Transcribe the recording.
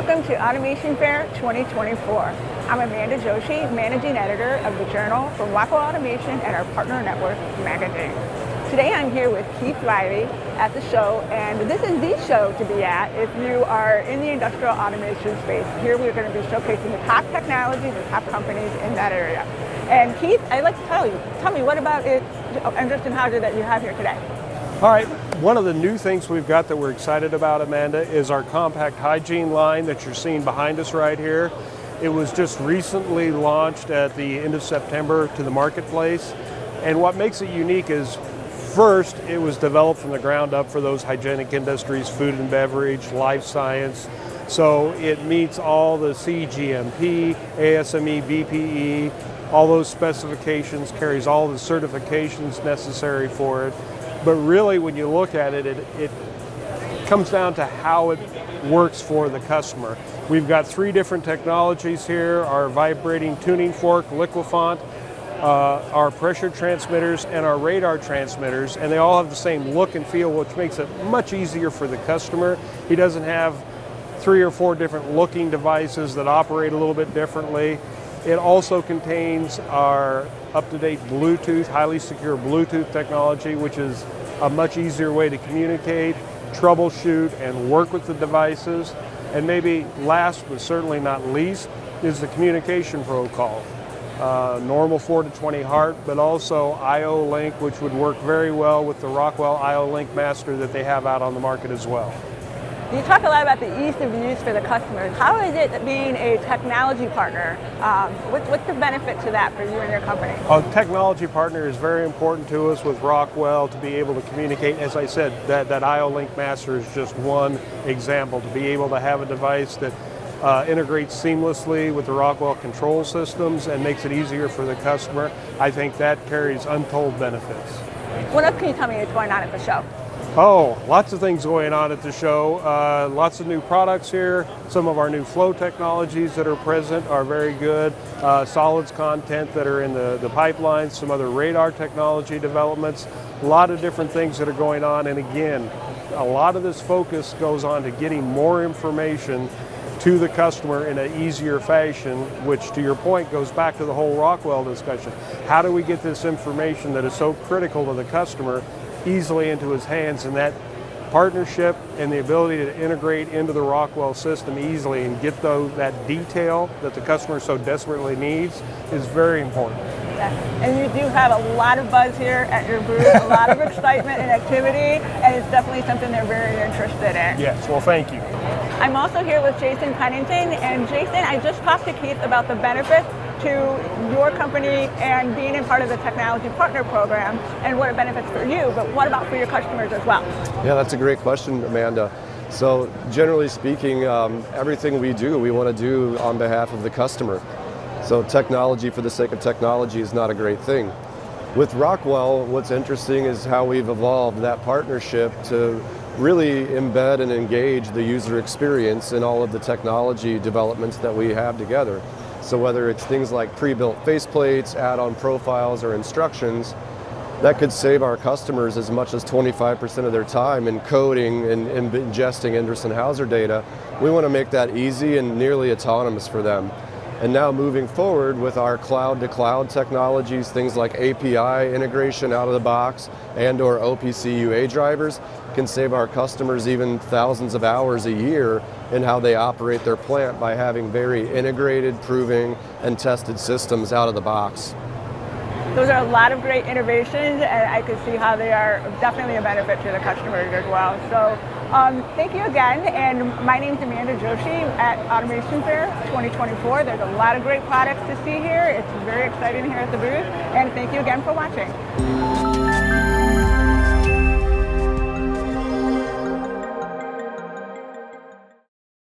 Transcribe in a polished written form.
Welcome to Automation Fair 2024. I'm Amanda Joshi, Managing Editor of the Journal from Rockwell Automation and our partner network magazine. Today I'm here with Keith Riley at the show, and this is the show to be at if you are in the industrial automation space. Here we're going to be showcasing the top technologies, the top companies in that area. And Keith, I'd like to tell me what about it, Endress+Hauser that you have here today? All right, one of the new things we've got that we're excited about, Amanda, is our compact hygiene line that you're seeing behind us right here. It was just recently launched at the end of September to the marketplace. And what makes it unique is, first, it was developed from the ground up for those hygienic industries, food and beverage, life science. So it meets all the CGMP, ASME, BPE, all those specifications, carries all the certifications necessary for it. But really, when you look at it, it comes down to how it works for the customer. We've got 3 different technologies here: our vibrating tuning fork, Liquiphant, our pressure transmitters, and our radar transmitters, and they all have the same look and feel, which makes it much easier for the customer. He doesn't have 3 or 4 different looking devices that operate a little bit differently. It also contains our up-to-date Bluetooth, highly secure Bluetooth technology, which is a much easier way to communicate, troubleshoot, and work with the devices. And maybe last but certainly not least is the communication protocol. Normal 4 to 20 HART, but also I-O Link, which would work very well with the Rockwell I-O Link Master that they have out on the market as well. You talk a lot about the ease of use for the customers. How is it being a technology partner? What's the benefit to that for you and your company? A technology partner is very important to us with Rockwell to be able to communicate. As I said, that I-O Link Master is just one example. To be able to have a device that integrates seamlessly with the Rockwell control systems and makes it easier for the customer, I think that carries untold benefits. What else can you tell me is going on at the show? Oh, lots of things going on at the show. Lots of new products here. Some of our new flow technologies that are present are very good. Solids content that are in the pipeline. Some other radar technology developments. A lot of different things that are going on. And again, a lot of this focus goes on to getting more information to the customer in an easier fashion, which, to your point, goes back to the whole Rockwell discussion. How do we get this information that is so critical to the customer easily into his hands? And that partnership and the ability to integrate into the Rockwell system easily and get that detail that the customer so desperately needs is very important. Yeah. And you do have a lot of buzz here at your booth, a lot of excitement and activity, and it's definitely something they're very interested in. Yes, well, thank you. I'm also here with Jason Pennington, and Jason, I just talked to Keith about the benefits to your company and being a part of the Technology Partner Program and what it benefits for you, but what about for your customers as well? Yeah, that's a great question, Amanda. So generally speaking, everything we do, we want to do on behalf of the customer. So technology for the sake of technology is not a great thing. With Rockwell, what's interesting is how we've evolved that partnership to really embed and engage the user experience in all of the technology developments that we have together. So whether it's things like pre-built faceplates, add-on profiles, or instructions, that could save our customers as much as 25% of their time in coding and ingesting Endress+Hauser data. We want to make that easy and nearly autonomous for them. And now moving forward with our cloud-to-cloud technologies, things like API integration out of the box and/or OPC UA drivers can save our customers even thousands of hours a year in how they operate their plant by having very integrated, proving, and tested systems out of the box. Those are a lot of great innovations, and I can see how they are definitely a benefit to the customers as well. So thank you again, and my name is Amanda Joshi at Automation Fair 2024. There's a lot of great products to see here. It's very exciting here at the booth, and thank you again for watching.